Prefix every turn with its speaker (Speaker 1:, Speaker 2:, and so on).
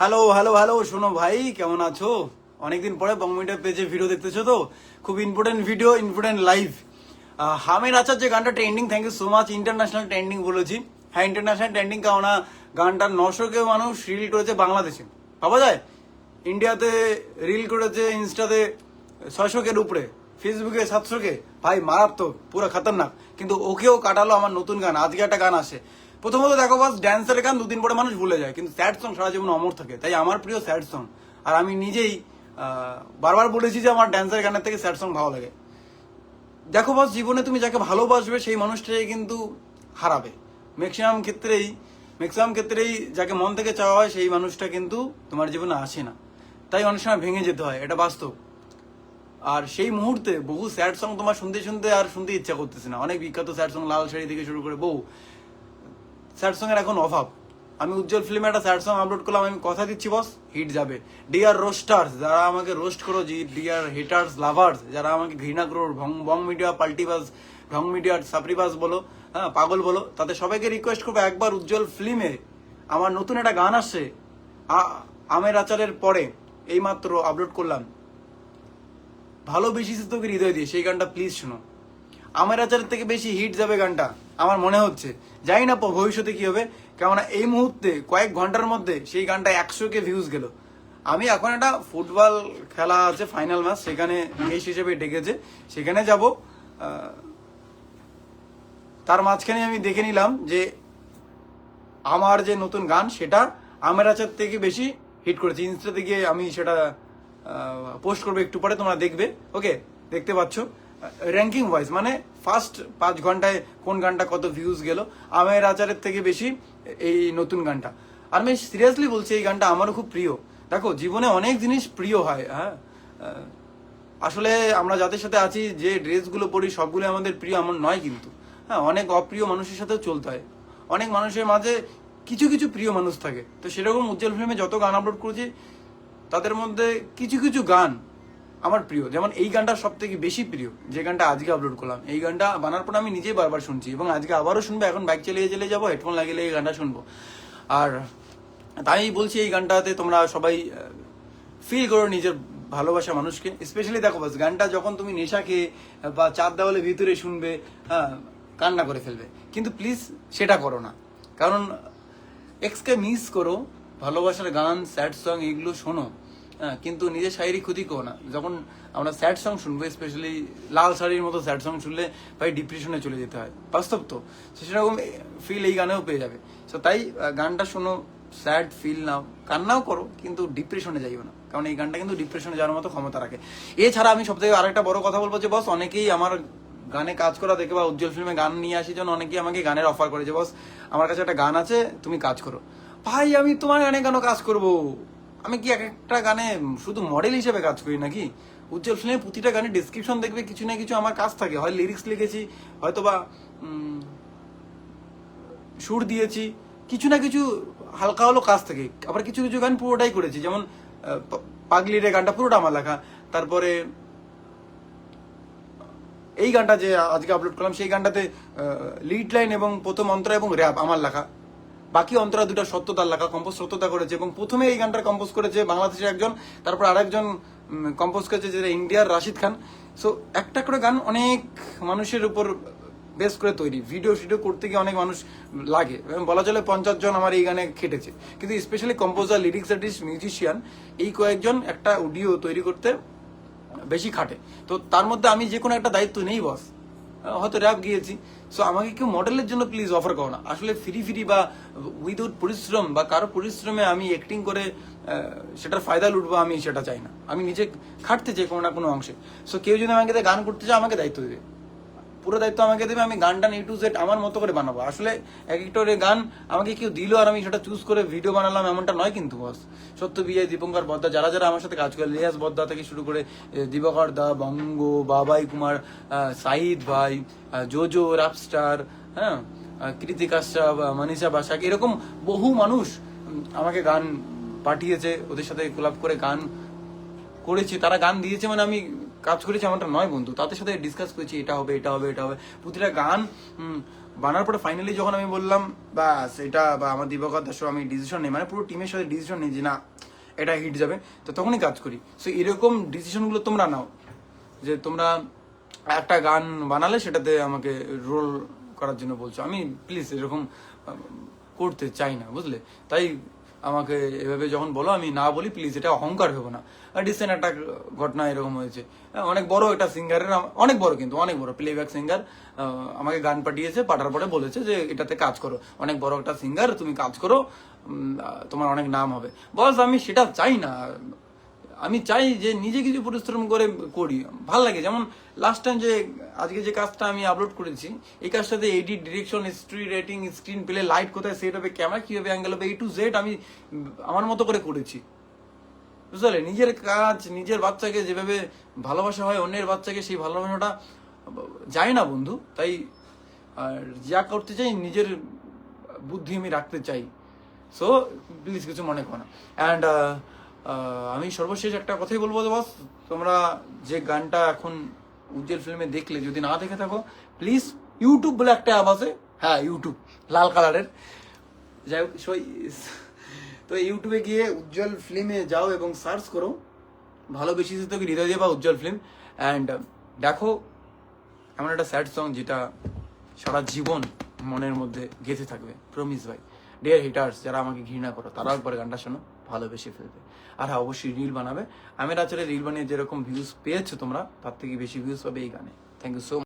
Speaker 1: Hello hello hello, শোনো ভাই, কেমন আছো? অনেকদিন পরে বং মিডিয়া পেজে ভিডিও দেখতেছো তো। খুব ইম্পর্টেন্ট ভিডিও, ইম্পর্টেন্ট লাইভ। হামের আচার যে গানটা trending, thank you so much. International trending বলেছি। হ্যাঁ, ইন্টারন্যাশনাল ট্রেন্ডিং, কেননা গানটা 900 কে মানুষ রিল করেছে বাংলাদেশে, ভাবা যায়। ইন্ডিয়াতে রিল করেছে ইনস্টাতে 600 কের উপরে, ফেসবুকে 700 কে। ভাই মারাত্মক, পুরো খতরনাক। কিন্তু ওকেও কাটালো আমার নতুন গান। আজকে একটা গান আসে, প্রথমত দেখো বাস, ড্যান্সের গান দুদিন পরে মানুষ ভুলে যায়, কিন্তু স্যাড সং সারা জীবন অমর থাকে। তাই আমার প্রিয় স্যাড সং। আর আমি নিজেই বারবার বলেছি যে আমার ড্যান্সের গানের থেকে স্যাড সং ভালো লাগে। দেখো বস, জীবনে তুমি যাকে ভালোবাসবে সেই মানুষটাই কিন্তু হারাবে। ম্যাক্সিমাম ক্ষেত্রেই যাকে মন থেকে চাওয়া হয় সেই মানুষটা কিন্তু তোমার জীবনে আসে না। তাই অনেক সময় ভেঙে যেতে হয়, এটা বাস্তব। আর সেই মুহূর্তে বহু স্যাড সং তোমার শুনতে শুনতে আর শুনতে ইচ্ছা করতেছে না। অনেক বিখ্যাত স্যাড সং, লাল শাড়ি থেকে শুরু করে বহু স্যাড সং এর এখন অভাব। আমি উজ্জ্বল ফিল্মে একটা স্যাড সং আপলোড করলাম, আমি কথা দিচ্ছি বস, হিট যাবে। ডিয়ার রোস্টার্স, যারা আমাকে রোস্ট করো, ডিয়ার হেটার্স লাভার্স, যারা আমাকে ঘৃণা করো, বং মিডিয়া পাল্টিবাজ, ঢং মিডিয়ার সাপরিবাজ বলো, হ্যাঁ পাগল বলো, তাদের সবাইকে রিকোয়েস্ট করবো একবার উজ্জ্বল ফিল্মে আমার নতুন একটা গান আসছে, আমের আচারের পরে এইমাত্র আপলোড করলাম, ভালোবেসেছি তোকে হৃদয় দিয়ে, সেই গানটা প্লিজ শোনো। আমের আচারের থেকে বেশি হিট যাবে গানটা আমার মনে হচ্ছে। জানি না ভবিষ্যতে কি হবে, কেননা এই মুহূর্তে কয়েক ঘন্টার মধ্যে সেই গানটা 100 কে ভিউজ গেল। আমি এখন একটা ফুটবল খেলা আছে, ফাইনাল ম্যাচ, সেখানে গেস্ট হিসেবে ডেকেছে, সেখানে যাব। তার মাঝখানে আমি দেখে নিলাম যে আমার যে নতুন গান সেটা আমের আচার থেকে বেশি হিট করেছে। ইনস্টাতে গিয়ে আমি সেটা পোস্ট করবো একটু পরে, তোমরা দেখবে। ওকে, দেখতে পাচ্ছ র্যাঙ্কিং ওয়াইজ, মানে ফার্স্ট 5 ঘন্টায় কোন গানটা কত ভিউজ গেল, আমের আচারের থেকে বেশি এই নতুন গানটা। আর আমি সিরিয়াসলি বলছি, এই গানটা আমারও খুব প্রিয়। দেখো, জীবনে অনেক জিনিস প্রিয় হয়, হ্যাঁ। আসলে আমরা যাদের সাথে আছি, যে ড্রেসগুলো পরি সবগুলো আমাদের প্রিয় এমন নয়, কিন্তু হ্যাঁ, অনেক অপ্রিয় মানুষের সাথেও চলতে হয়। অনেক মানুষের মাঝে কিছু কিছু প্রিয় মানুষ থাকে। তো সেরকম উজ্জ্বল ফিল্মে যত গান আপলোড করেছি তাদের মধ্যে কিছু কিছু গান আমার প্রিয়। যেমন এই গানটা সব থেকে বেশি প্রিয়, যে গানটা আজকে আপলোড করলাম। এই গানটা বানার পর আমি নিজেই বারবার শুনছি এবং আজকে আবারও শুনবো। এখন বাইক চালিয়ে চালিয়ে যাবো, হেডফোন লাগিয়ে এই গানটা শুনবো। আর তাই বলছি, এই গানটাতে তোমরা সবাই ফিল করো নিজের ভালোবাসা মানুষকে। স্পেশালি দেখো বাস, গানটা যখন তুমি নেশা খেয়ে বা চার দেওয়ালের ভিতরে শুনবে, হ্যাঁ, কান্না করে ফেলবে। কিন্তু প্লিজ সেটা করো না, কারণ এক্সকে মিস করো। ভালোবাসার গান, স্যাড সং এগুলো শোনো, হ্যাঁ, কিন্তু নিজের শারীরিক ক্ষতি করো না। যখন আমরা স্যাড সং শুনবো, স্পেশালি লাল শাড়ির মতো স্যাড সং শুনলে ভাই ডিপ্রেশনে চলে যেতে হয়, বাস্তব তো। সেরকম ফিল এই গানেও পেয়ে যাবে। তো তাই গানটা শোনো, স্যাড ফিল নাও, কান্নাও করো, কিন্তু ডিপ্রেশনে যাইও না, কারণ এই গানটা কিন্তু ডিপ্রেশনে যাওয়ার মতো ক্ষমতা রাখে। এছাড়া আমি সবথেকে আরেকটা বড় কথা বলবো যে বস, অনেকেই আমার গানে কাজ করা দেখে বা উজ্জ্বল ফিল্মে গান নিয়ে আসি জন্য অনেকেই আমাকে গানের অফার করে যে বস, আমার কাছে একটা গান আছে, তুমি কাজ করো। ভাই, আমি তোমার গানে কেন কাজ করব? আমি কি এক একটা গানে শুধু মডেল হিসেবে কাজ করি নাকি? উজ্জ্বল ফিল্মের প্রতিটা গানের ডিসক্রিপশন দেখবে, কিছু না কিছু আমার কাজ থাকে। হয় লিরিক্স লিখেছি, হয়তোবা সুর দিয়েছি, কিছু না কিছু হালকা হলো কাজ থাকে। আবার কিছু কিছু গান পুরোটাই করেছি, যেমন পাগলিরে গানটা পুরোটা আমার লেখা। তারপরে এই গানটা যে আজকে আপলোড করলাম, সেই গানটাতে লিড লাইন এবং প্রথম অন্তরা এবং র্যাপ আমার লেখা, বাকি অন্তরা দুটা সত্যতার লেখা। কম্পোজ সত্যতা করেছে, এবং প্রথমে এই গানটা কম্পোজ করেছে বাংলাদেশের একজন, তারপর আরেকজন কম্পোজ করেছে যেটা ইন্ডিয়ার রাশিদ খান। সো একটা করে গান অনেক মানুষের উপর বেস করে তৈরি। ভিডিও করতে গিয়ে অনেক মানুষ লাগে, বলা চলে 50 জন আমার এই গানে খেটেছে। কিন্তু specially composer, lyrics artist, musician, এই কয়েকজন একটা অডিও তৈরি করতে বেশি খাটে। তো তার মধ্যে আমি যে কোনো একটা দায়িত্ব নেই বস। হয়তো র্যাপ গিয়েছি, সো আমাকে কেউ মডেলের জন্য প্লিজ অফার করো না। আসলে ফ্রি বা উইদাউট পরিশ্রম বা কারো পরিশ্রমে আমি অ্যাক্টিং করে সেটার ফায়দা লুটবো, আমি সেটা চাই না। আমি নিজে খাটতে চাই কোনো না কোনো অংশে। সো কেউ যদি আমাকে গান করতে চায়, আমাকে দায়িত্ব দেবে, পুরো দায়িত্ব আমাকে দেবে। আমি গানটা এ টু জেড আমার মতো করে বানাবো। আসলে এক একটা গান আমাকে কেউ দিল আর আমি সেটা চুজ করে ভিডিও বানালাম, এমনটা নয় কিন্তু বস। সত্য বিয়ে, দীপঙ্কর বদ্দা, যারা যারা আমার সাথে কাজ করে, লিয়াস বদ্দা থেকে শুরু করে দিবাকর দা, বঙ্গ, বাবাই কুমার, সাইদ ভাই, জোজো র্যাপস্টার, হ্যাঁ, কৃতিক আশরাফ, মনীষা বাসাক, এরকম বহু মানুষ আমাকে গান পাঠিয়েছে। ওদের সাথে কোলাপ করে গান করেছি, তারা গান দিয়েছে, মানে আমি কাজ করেছি এমনটা নয় বন্ধু, তাদের সাথে ডিসকাস করেছি এটা হবে এটা হবে এটা হবে, প্রতিটা গান বানার পরে ফাইনালি যখন আমি বললাম বাস এটা, বা আমার দিবাকর দাসও আমি ডিসিশন নিই, মানে পুরো টিমের সাথে ডিসিশন নিই যে না এটা হিট যাবে, তো তখনই কাজ করি। সো এরকম ডিসিশনগুলো তোমরা নাও, যে তোমরা একটা গান বানালে সেটাতে আমাকে রোল করার জন্য বলছো, আমি প্লিজ এরকম করতে চাই না, বুঝলে? তাই আমাকে এভাবে যখন বলো আমি না বলি, প্লিজ এটা অহংকার ভেবো না। রিসেন্ট একটা ঘটনা এরকম হয়েছে, অনেক বড় একটা সিঙ্গারের, অনেক বড় কিন্তু অনেক বড় প্লেব্যাক সিঙ্গার আমাকে গান পাঠিয়েছে, পাঠার পরে বলেছে যে এটাতে কাজ করো, অনেক বড় একটা সিঙ্গার, তুমি কাজ করো, তোমার অনেক নাম হবে। বস আমি সেটা চাই না, আমি চাই যে নিজে কিছু পরিশ্রম করে করি, ভাল লাগে। যেমন লাস্ট টাইম যে আজকে যে কাজটা আমি আপলোড করেছি, এই কাজটাতে edit, direction, story writing, screen play, light কোথায় সেট হবে, ক্যামেরা কিভাবে অ্যাঙ্গেল হবে, A to Z আমি আমার মতো করে করেছি, বুঝলে? নিজের কাজ, নিজের বাচ্চাকে যেভাবে ভালোবাসা হয়, অন্যের বাচ্চাকে সেই ভালোবাসাটা যায় না বন্ধু। তাই আর যা করতে চাই নিজের বুদ্ধি আমি রাখতে চাই। সো প্লিজ কিছু মনে করো না। অ্যান্ড আমি সর্বশেষ একটা কথাই বলবো বস, তোমরা যে গানটা এখন উজ্জ্বল ফিল্মে দেখলে, যদি না দেখে থাকো প্লিজ ইউটিউব বলে একটা অ্যাপ আছে, হ্যাঁ ইউটিউব লাল কালারের, যাই হোক তো ইউটিউবে গিয়ে উজ্জ্বল ফিল্মে যাও এবং সার্চ করো ভালোবেসেছি তোকে হৃদয় দিয়ে বা উজ্জ্বল ফিল্ম, অ্যান্ড দেখো এমন একটা স্যাড সং যেটা সারা জীবন মনের মধ্যে গেঁথে থাকবে। প্রমিস ভাই, ডিয়ার হিটার্স যারা আমাকে ঘৃণা করো তারাও একবার গানটা শোনো, ভালোবেসে ফেলবে। আর হ্যাঁ অবশ্যই রিল বানাবে, আমি আসলে রিল বানিয়ে যেরকম ভিউজ পেয়েছো তোমরা, তার থেকে বেশি ভিউজ পাবে এই গানে। Thank you so much.